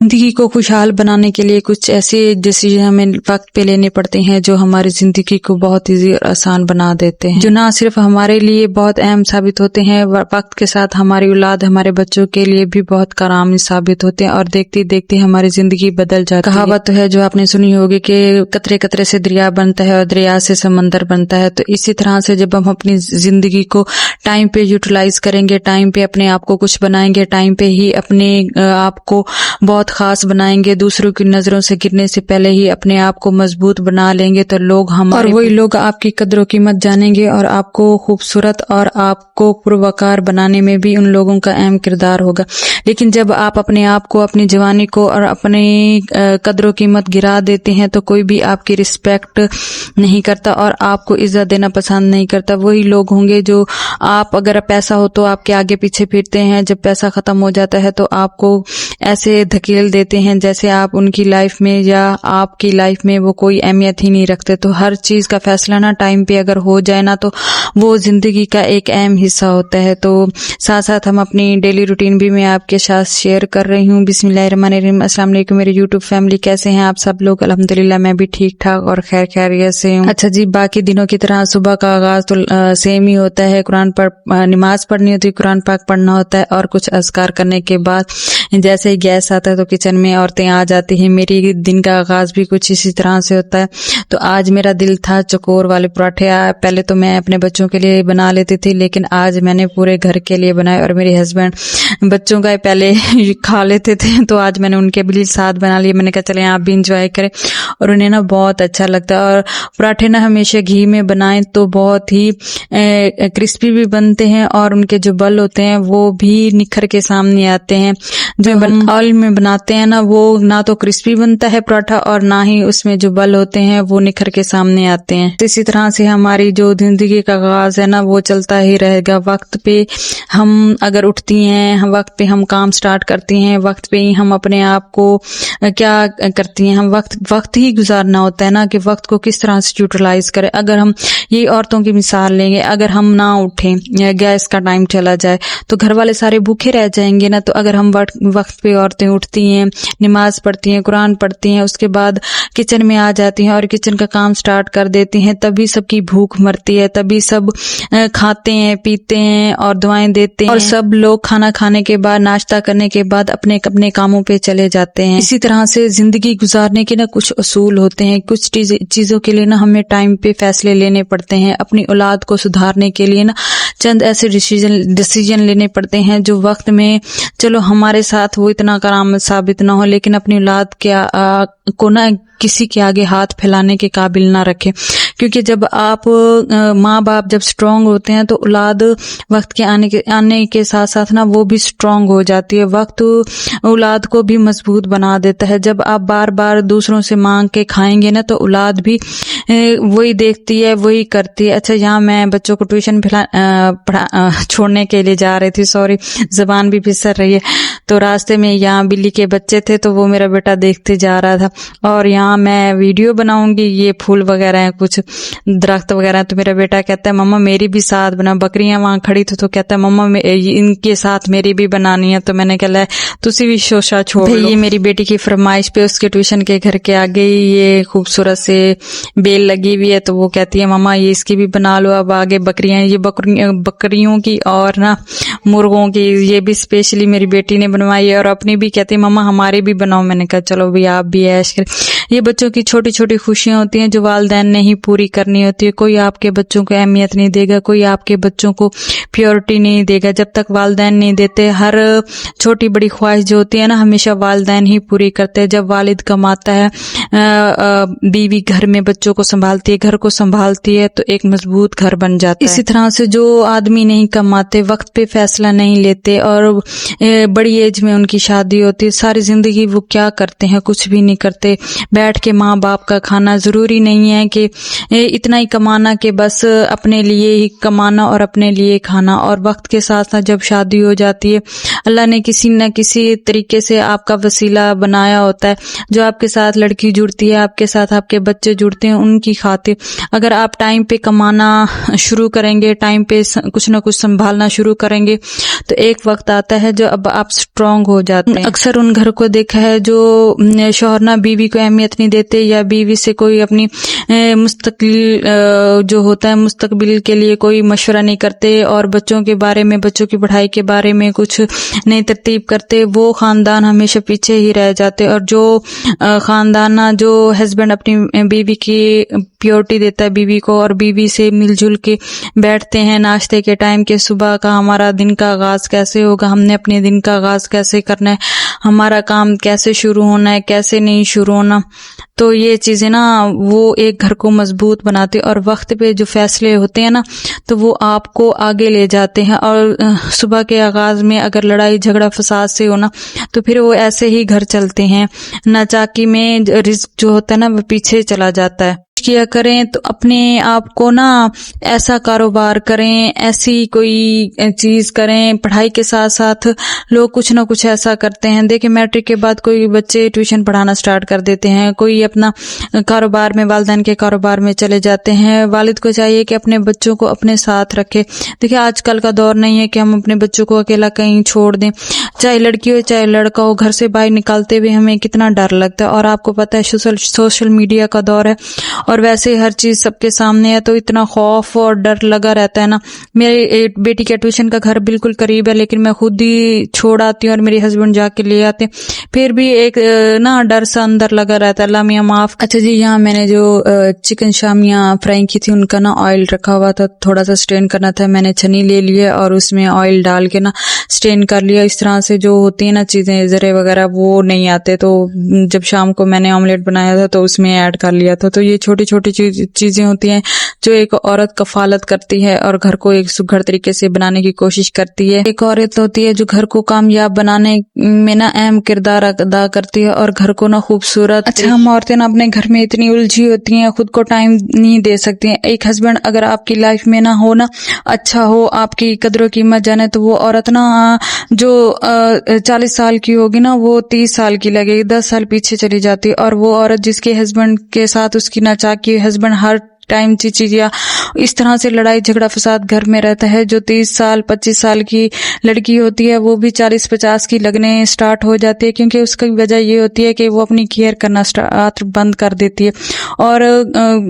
زندگی کو خوشحال بنانے کے لیے کچھ ایسے ڈیسیژن ہمیں وقت پہ لینے پڑتے ہیں جو ہماری زندگی کو بہت ایزی اور آسان بنا دیتے ہیں، جو نہ صرف ہمارے لیے بہت اہم ثابت ہوتے ہیں، وقت کے ساتھ ہماری اولاد، ہمارے بچوں کے لیے بھی بہت کارآمد ثابت ہوتے ہیں اور دیکھتے دیکھتے ہماری زندگی بدل جاتی ہے۔ کہاوت ہے جو آپ نے سنی ہوگی کہ قطرے قطرے سے دریا بنتا ہے اور دریا سے سمندر بنتا ہے، تو اسی طرح سے جب ہم اپنی زندگی کو ٹائم پہ یوٹیلائز کریں گے، ٹائم پہ اپنے آپ کو کچھ بنائیں گے، ٹائم پہ ہی اپنے آپ کو بہت خاص بنائیں گے، دوسروں کی نظروں سے گرنے سے پہلے ہی اپنے آپ کو مضبوط بنا لیں گے، تو لوگ ہمارے اور وہی لوگ آپ کی قدر و قیمت جانیں گے اور آپ کو خوبصورت اور آپ کو پروقار بنانے میں بھی ان لوگوں کا اہم کردار ہوگا۔ لیکن جب آپ اپنے آپ کو، اپنی جوانی کو اور اپنی قدر و قیمت گرا دیتے ہیں تو کوئی بھی آپ کی رسپیکٹ نہیں کرتا اور آپ کو عزت دینا پسند نہیں کرتا۔ وہی لوگ ہوں گے جو آپ، اگر پیسہ ہو تو آپ کے آگے پیچھے پھرتے ہیں، جب پیسہ ختم ہو جاتا ہے تو آپ کو ایسے دھکیل دیتے ہیں جیسے آپ ان کی لائف میں یا آپ کی لائف میں وہ کوئی اہمیت ہی نہیں رکھتے۔ تو ہر چیز کا فیصلہ نا ٹائم پہ اگر ہو جائے نا تو وہ زندگی کا ایک اہم حصہ ہوتا ہے۔ تو ساتھ ساتھ ہم اپنی ڈیلی روٹین بھی میں آپ کے ساتھ شیئر کر رہی ہوں۔ بسم اللہ الرحمن الرحیم۔ السلام علیکم میرے یوٹیوب فیملی، کیسے ہیں آپ سب لوگ؟ الحمدللہ میں بھی ٹھیک ٹھاک اور خیر خیریت سے ہوں۔ اچھا جی، باقی دنوں کی طرح صبح کا آغاز تو سیم ہی ہوتا ہے، نماز پڑھنی ہوتی ہے، قرآن پاک پڑھنا ہوتا ہے اور کچھ اذکار کرنے کے بعد جیسے ہی گیس آتا ہے تو کچن میں عورتیں آ جاتی ہیں۔ میری دن کا آغاز بھی کچھ اسی طرح سے ہوتا ہے۔ تو آج میرا دل تھا چکور والے پراٹھے، پہلے تو میں اپنے بچوں کے لیے بنا لیتی تھی لیکن آج میں نے پورے گھر کے لیے بنائے اور میرے ہسبینڈ بچوں کا پہلے کھا لیتے تھے تو آج میں نے ان کے بھی ساتھ بنا لیے۔ میں نے کہا چلیں آپ بھی انجوائے کریں، اور انہیں نا بہت اچھا لگتا ہے۔ اور پراٹھے نا ہمیشہ گھی میں بنائیں تو بہت ہی کرسپی بھی بنتے ہیں اور ان کے جو بل ہوتے ہیں وہ بھی نکھر کے سامنے آتے ہیں۔ جو آئل میں بناتے ہیں نا وہ نہ تو کرسپی بنتا ہے پراٹھا اور نہ ہی اس میں جو بل ہوتے ہیں وہ نکھر کے سامنے آتے ہیں۔ تو اسی طرح سے ہماری جو زندگی کا آغاز ہے نا وہ چلتا ہی رہے گا۔ وقت پہ ہم اگر اٹھتی ہیں، وقت پہ ہم کام سٹارٹ کرتی ہیں، وقت پہ ہی ہم اپنے آپ کو کیا کرتی ہیں، ہم وقت ہی گزارنا ہوتا ہے نا کہ وقت کو کس طرح سے یوٹیلائز کریں۔ اگر ہم یہ عورتوں کی مثال لیں گے، اگر ہم نہ اٹھیں، گیس کا ٹائم چلا جائے تو گھر والے سارے بھوکے رہ جائیں گے نا۔ تو اگر ہم وقت پہ عورتیں اٹھتی ہیں، نماز پڑھتی ہیں، قرآن پڑھتی ہیں، اس کے بعد کچن میں آ جاتی ہیں اور کچن کا کام سٹارٹ کر دیتی ہیں، تبھی سب کی بھوک مرتی ہے، تبھی سب کھاتے ہیں، پیتے ہیں اور دعائیں دیتے ہیں اور سب لوگ کھانا کھانے کے بعد، ناشتہ کرنے کے بعد اپنے اپنے کاموں پہ چلے جاتے ہیں۔ اسی طرح سے زندگی گزارنے کے نا کچھ اصول ہوتے ہیں، کچھ چیزوں کے لیے نا ہمیں ٹائم پہ فیصلے لینے پڑتے ہیں۔ اپنی اولاد کو سدھارنے کے لیے نا چند ایسے ڈیسیژن لینے پڑتے ہیں جو وقت میں چلو ہمارے ساتھ وہ اتنا کارآمد ثابت نہ ہو لیکن اپنی اولاد کو نا کسی کے آگے ہاتھ پھیلانے کے قابل نہ رکھے، کیونکہ جب آپ ماں باپ جب سٹرونگ ہوتے ہیں تو اولاد وقت کے آنے کے ساتھ ساتھ نا وہ بھی سٹرونگ ہو جاتی ہے۔ وقت اولاد کو بھی مضبوط بنا دیتا ہے۔ جب آپ بار بار دوسروں سے مانگ کے کھائیں گے نا تو اولاد بھی وہی دیکھتی ہے، وہی کرتی ہے۔ اچھا، یہاں میں بچوں کو ٹیوشن چھوڑنے کے لیے جا رہی تھی، سوری زبان بھی پھسل رہی ہے، تو راستے میں یہاں بلی کے بچے تھے تو وہ میرا بیٹا دیکھتے جا رہا تھا، اور یہاں میں ویڈیو بناؤں گی، یہ پھول وغیرہ ہیں، کچھ درخت وغیرہ ہیں، تو میرا بیٹا کہتا ہے مما میری بھی ساتھ بنا۔ بکریاں وہاں کھڑی تھی تو کہتا ہے مما ان کے ساتھ میری بھی بنانی ہے، تو میں نے کہا تسی بھی شوشا چھوڑ لو۔ یہ میری بیٹی کی فرمائش پہ اس کے ٹیوشن کے گھر کے آگے یہ خوبصورت سے بیل لگی ہوئی ہے، تو وہ کہتی ہے مما یہ اس کی بھی بنا لو۔ اب آگے بکریاں، یہ بکریوں کی اور نا مرغوں کی، یہ بھی اسپیشلی میری بیٹی نے بنوائی ہے، اور اپنی بھی کہتی ہے مما ہماری بھی بناؤ۔ میں نے کہا چلو بھی آپ بھی عیش کریں۔ یہ بچوں کی چھوٹی چھوٹی خوشیاں ہوتی ہیں جو والدین نے ہی پوری کرنی ہوتی ہے۔ کوئی آپ کے بچوں کو اہمیت نہیں دے گا، کوئی آپ کے بچوں کو پیورٹی نہیں دے گا جب تک والدین نہیں دیتے۔ ہر چھوٹی بڑی خواہش جو ہوتی ہے نا ہمیشہ والدین ہی پوری کرتے ہیں۔ جب والد کماتا ہے، بیوی گھر میں بچوں کو سنبھالتی ہے، گھر کو سنبھالتی ہے، تو ایک مضبوط گھر بن جاتا ہے۔ اسی طرح سے جو آدمی نہیں کماتے، وقت پہ فیصلہ نہیں لیتے اور بڑی ایج میں ان کی شادی ہوتی ہے، ساری زندگی وہ کیا کرتے ہیں؟ کچھ بھی نہیں کرتے، बैठ के माँ बाप का खाना। ज़रूरी नहीं है कि इतना ही कमाना कि बस अपने लिए ही कमाना और अपने लिए खाना। और वक्त के साथ साथ जब शादी हो जाती है, अल्लाह ने किसी न किसी तरीके से आपका वसीला बनाया होता है। जो आपके साथ लड़की जुड़ती है, आपके साथ आपके बच्चे जुड़ते हैं, उनकी खातिर अगर आप टाइम पे कमाना शुरू करेंगे, टाइम पे कुछ ना कुछ संभालना शुरू करेंगे, तो एक वक्त आता है जो अब आप स्ट्रांग हो जाते हैं। अक्सर उन घर को देखा है जो शौहर ना बीवी को अहमियत नहीं देते, या बीवी से कोई अपनी मुस्तकबिल जो होता है मुस्तकबिल के लिए कोई मशवरा नहीं करते, और बच्चों के बारे में, बच्चों की पढ़ाई के बारे में कुछ नहीं तरतीब करते। वो खानदान हमेशा पीछे ही रह जाते। और जो खानदान ना, जो हस्बैंड अपनी बीवी की प्योरिटी देता है बीवी को, और बीवी से मिलजुल के बैठते हैं नाश्ते के टाइम के, सुबह का हमारा दिन का आगाज कैसे होगा, हमने अपने दिन का आगाज कैसे करना है, हमारा काम कैसे शुरू होना है, कैसे नहीं शुरू होना, तो ये चीजें ना वो एक घर को मजबूत बनाते। और वक्त पे जो फैसले होते हैं ना, तो वो आपको आगे ले जाते हैं। और सुबह के आगाज में अगर लड़ाई झगड़ा फसाद से हो ना, तो फिर वो ऐसे ही घर चलते हैं। नाचाकी में रिस्क जो होता है ना, वो पीछे चला जाता है। किया करें तो अपने आप को ना ऐसा कारोबार करें, ऐसी कोई चीज करें। पढ़ाई के साथ साथ लोग कुछ ना कुछ ऐसा करते हैं। देखिए, मैट्रिक के बाद कोई बच्चे ट्यूशन पढ़ाना स्टार्ट कर देते हैं, कोई अपना कारोबार में, वालिदैन के कारोबार में चले जाते हैं। वालिद को चाहिए कि अपने बच्चों को अपने साथ रखे। देखिए, आजकल का दौर नहीं है कि हम अपने बच्चों को अकेला कहीं छोड़ दें, चाहे लड़की हो चाहे लड़का हो। घर से बाहर निकालते हुए हमें कितना डर लगता है। और आपको पता है सोशल मीडिया का दौर है, और वैसे हर चीज सबके सामने है, तो इतना खौफ और डर लगा रहता है ना। मेरी बेटी के ट्यूशन का घर बिल्कुल करीब है, लेकिन मैं खुद ही छोड़ आती हूँ और मेरे हस्बैंड जाके ले आते हैं। फिर भी एक ना डर सा अंदर लगा रहता है। अल्लाह मियां माफ। अच्छा जी, यहाँ मैंने जो चिकन शामियाँ फ्राई की थी, उनका ना ऑयल रखा हुआ था, थोड़ा सा स्ट्रेन करना था। मैंने छन्नी ले लिया और उसमें ऑयल डाल के ना स्ट्रेन कर लिया। इस तरह से जो होती है ना चीजें, जरे वगैरह, वो नहीं आते। तो जब शाम को मैंने ऑमलेट बनाया था तो उसमें ऐड कर लिया था। तो ये छोटी छोटी चीजें होती हैं जो एक औरत कफालत करती है और घर को एक सुघड़ तरीके से बनाने की कोशिश करती है। एक औरत होती है जो घर को कामयाब बनाने में ना अहम किरदार अदा करती है और घर को ना खूबसूरत। अच्छा, हम औरतें ना अपने घर में इतनी उलझी होती हैं, खुद को टाइम नहीं दे सकती हैं। एक हस्बैंड अगर आपकी लाइफ में ना हो ना, अच्छा हो, आपकी कदर कीमत जाने, तो वो औरत ना जो 40 साल की होगी ना, वो 30 साल की लगेगी, 10 साल पीछे चली जाती है। और वो औरत जिसके हस्बैंड के साथ उसकी नाचाकी, हस्बैंड हर टाइम चिचिया इस तरह से लड़ाई झगड़ा फसाद घर में रहता है, जो 30 साल 25 साल की लड़की होती है वो भी 40-50 की लगने स्टार्ट हो जाती है। क्योंकि उसकी वजह ये होती है कि वो अपनी केयर करना बंद कर देती है, और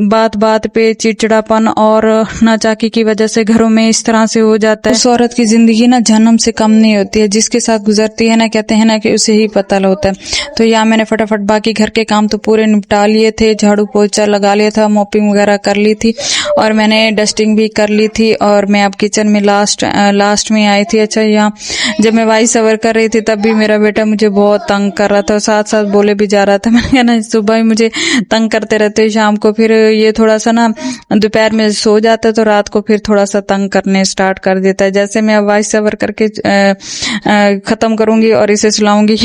बात बात पे चिड़चिड़ापन और नाचाकी की वजह से घरों में इस तरह से हो जाता है। उस औरत की जिंदगी ना जहन्नम से कम नहीं होती है। जिसके साथ गुजरती है ना, कहते हैं ना कि उसे ही पता होता है। तो यहाँ मैंने फटाफट बाकी घर के काम तो पूरे निपटा लिए थे, झाड़ू पोछा लगा लिया था, मॉपिंग वगैरह कर ली थी, और मैंने डस्टिंग भी कर ली थी। और मैं अब किचन में लास्ट में आई थी। अच्छा, यहाँ जब मैं वॉइस ओवर कर रही थी तब भी मेरा बेटा मुझे बहुत तंग कर रहा था, साथ साथ बोले भी जा रहा था। मैंने कहा ना, सुबह ही मुझे तंग करते रहते, शाम को फिर ये थोड़ा सा ना दोपहर में सो जाता है, तो रात को फिर थोड़ा सा तंग करने स्टार्ट कर देता है। जैसे मैं वॉइस ओवर करके खत्म करूंगी और इसे सुलाऊंगी,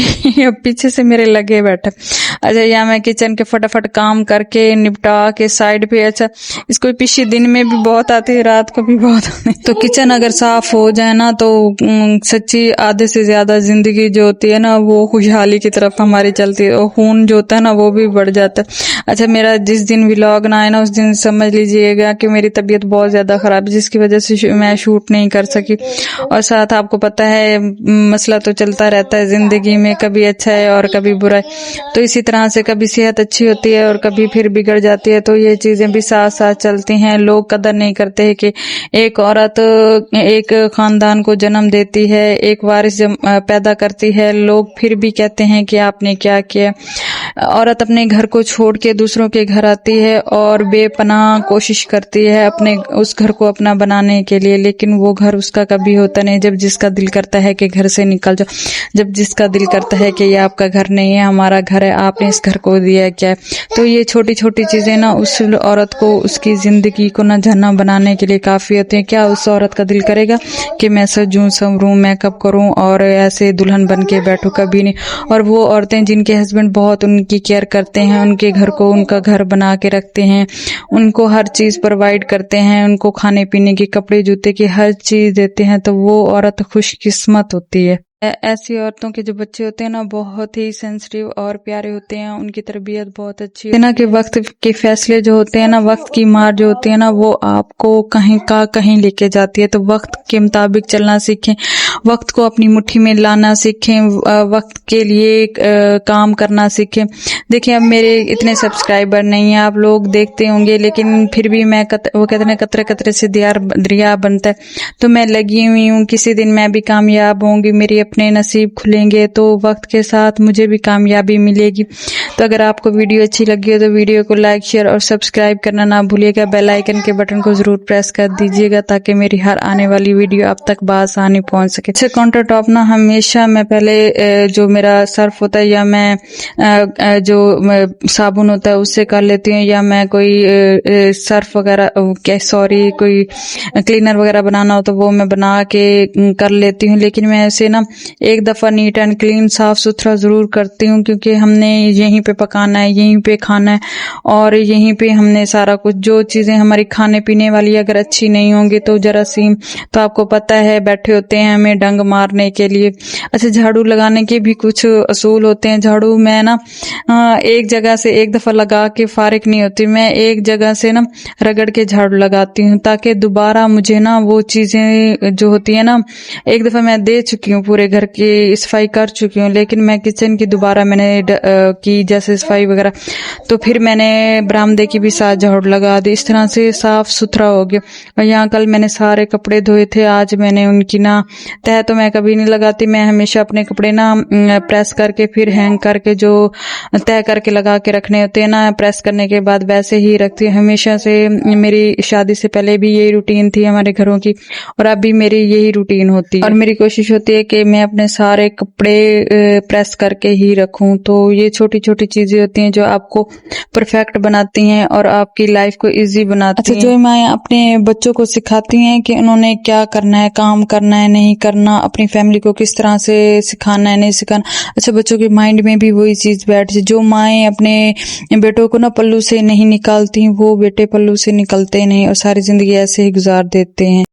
पीछे से मेरे लगे बैठे। अच्छा, यहाँ मैं किचन के फटाफट काम करके निपटा के साइड पे, अच्छा इसको पीछे दिन में भी बहुत आती है, रात को भी बहुत आती है। तो किचन अगर साफ हो जाए ना, तो सच्ची आधे से ज्यादा जिंदगी जो होती है ना, वो खुशहाली की तरफ हमारी चलती है, और खून जो होता है ना वो भी बढ़ जाता है। अच्छा, मेरा जिस दिन व्लॉग ना आए ना, उस दिन समझ लीजिएगा कि मेरी तबीयत बहुत ज्यादा खराब है, जिसकी वजह से मैं शूट नहीं कर सकी। और साथ आपको पता है मसला तो चलता रहता है जिंदगी में, कभी अच्छा है और कभी बुरा है। तो इसी तरह से कभी सेहत अच्छी होती है और कभी फिर बिगड़ जाती है। तो ये चीजें भी साथ साथ चलती हैं। लोग कदर नहीं करते हैं कि एक औरत एक खानदान को जन्म देती है, एक वारिस पैदा करती है। लोग फिर भी कहते हैं कि आपने क्या किया। औरत अपने घर को छोड़ के दूसरों के घर आती है और बेपनाह कोशिश करती है अपने उस घर को अपना बनाने के लिए, लेकिन वो घर उसका कभी होता नहीं। जब जिसका दिल करता है कि घर से निकल जाओ, जब जिसका दिल करता है कि ये आपका घर नहीं है, हमारा घर है, आपने इस घर को दिया क्या है। तो ये छोटी छोटी चीजें ना उस औरत को उसकी जिंदगी को ना जन्नत बनाने के लिए काफी होते हैं। क्या उस औरत का दिल करेगा कि मैं सजूं संवरूं, मेकअप करूं और ऐसे दुल्हन बन के बैठूं? कभी नहीं। और वो औरतें जिनके हस्बैंड बहुत उनकी केयर करते हैं, उनके घर को उनका घर बना के रखते हैं, उनको हर चीज प्रोवाइड करते हैं, उनको खाने पीने की, कपड़े जूते की हर चीज देते हैं, तो वो औरत खुशकिस्मत होती है। ऐसी औरतों के जो बच्चे होते हैं ना बहुत ही सेंसिटिव और प्यारे होते हैं, उनकी तरबियत बहुत अच्छी है ना कि वक्त के फैसले जो होते हैं ना, वक्त की मार जो होती है ना, वो आपको कहीं का कहीं लेके जाती है। तो वक्त के मुताबिक चलना सीखें, वक्त को अपनी मुट्ठी में लाना सीखें, वक्त के लिए काम करना सीखें। देखिए अब मेरे इतने सब्सक्राइबर नहीं है, आप लोग देखते होंगे, लेकिन फिर भी मैं वो कहते हैं कतरे कतरे से दरिया बनता है, तो मैं लगी हुई हूँ। किसी दिन मैं भी कामयाब होंगी, मेरी अपने नसीब खुलेंगे, तो वक्त के साथ मुझे भी कामयाबी मिलेगी। तो अगर आपको वीडियो अच्छी लगी हो तो वीडियो को लाइक, शेयर और सब्सक्राइब करना ना भूलिएगा। बेल आइकन के बटन को जरूर प्रेस कर दीजिएगा ताकि मेरी हर आने वाली वीडियो आप तक बआसानी पहुंच सके। अच्छा काउंटर टॉप ना हमेशा मैं पहले जो मेरा सर्फ होता है या मैं जो साबुन होता है उससे कर लेती हूँ, या मैं कोई सर्फ वगैरह कोई क्लीनर वगैरह बनाना हो तो वो मैं बना के कर लेती हूँ। लेकिन मैं ऐसे ना एक दफा नीट एंड क्लीन साफ सुथरा जरूर करती हूँ, क्योंकि हमने यहीं पे पकाना है, यहीं पे खाना है और यहीं पे हमने सारा कुछ, जो चीजें हमारी खाने पीने वाली अगर अच्छी नहीं होंगी तो जरासीम तो आपको पता है बैठे होते हैं हमें डंग मारने के लिए। अच्छा झाड़ू लगाने के भी कुछ असूल होते हैं। झाड़ू मैं ना एक जगह से एक दफा लगा के फारिग नहीं होती, मैं एक जगह से ना रगड़ के झाड़ू लगाती हूँ ताकि दोबारा मुझे ना वो चीजें जो होती है ना, एक दफा मैं दे चुकी हूँ, पूरे घर की सफाई कर चुकी हूँ, लेकिन मैं किचन की दोबारा मैंने की जैसे सफाई वगैरह, तो फिर मैंने बरामदे की भी साथ झाड़ू लगा दी। इस तरह से साफ सुथरा हो गया। और यहाँ कल मैंने सारे कपड़े धोए थे, आज मैंने उनकी ना तह तो मैं कभी नहीं लगाती, मैं हमेशा अपने कपड़े ना प्रेस करके फिर हैंग करके जो तह करके लगा के रखने होते हैं ना, प्रेस करने के बाद वैसे ही रखती हूँ। हमेशा से मेरी शादी से पहले भी यही रूटीन थी हमारे घरों की, और अब भी मेरी यही रूटीन होती है। और मेरी कोशिश होती है कि मैं अपने सारे कपड़े प्रेस करके ही रखूं। तो ये छोटी छोटी चीजें होती हैं जो आपको परफेक्ट बनाती हैं और आपकी लाइफ को इजी बनाती हैं। जो मैं अपने बच्चों को सिखाती हैं कि उन्होंने क्या करना है, काम करना है नहीं करना, अपनी फैमिली को किस तरह से सिखाना है नहीं सिखाना। अच्छा बच्चों के माइंड में भी वही चीज बैठ जाए। जो माएँ अपने बेटों को ना पल्लू से नहीं निकालती, वो बेटे पल्लू से निकलते नहीं और सारी जिंदगी ऐसे ही गुजार देते हैं।